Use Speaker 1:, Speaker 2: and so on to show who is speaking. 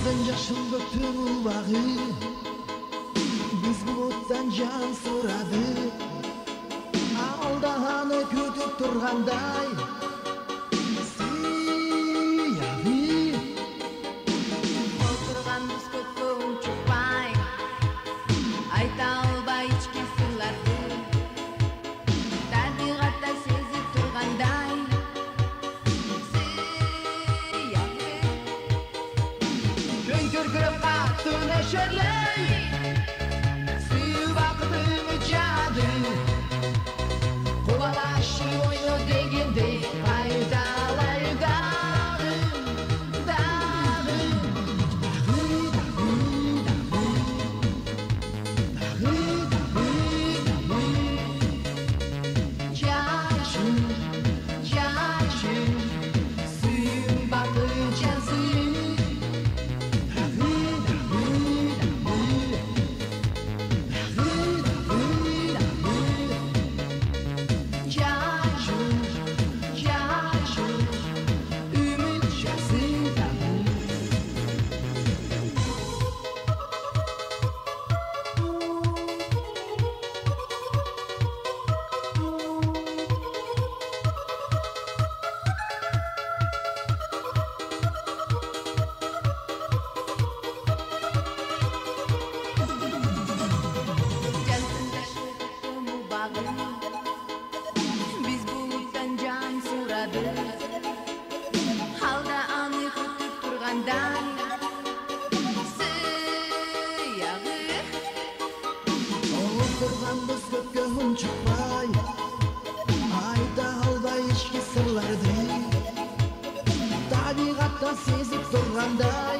Speaker 1: Айдын жашыл көктің ұлбағы, біз бұлттан жан сұрады. Алдағаны көтіп тұрғандай сияды.
Speaker 2: Отырғанбыз көкке шықпай, айта албай ішкі сырларды. Табиғатта сезіп тұрғандай сияды.
Speaker 1: Күн күркіріп қатты нөшірлей, сүйі бақытымы жады. Қуалашы ойны дегенде қайталай дағы, дағы.
Speaker 2: Жашы, жашы, сүйім бақытша сүйім. Жашы, жашы, үміт жасын табу. Biz buluttan can suradı. Halda anı kütüp turgandan сияғы.
Speaker 1: Отырғанбыз көкке шықпай, айта албай ішкі сырларды. Табиғатта сезіп тұрғандай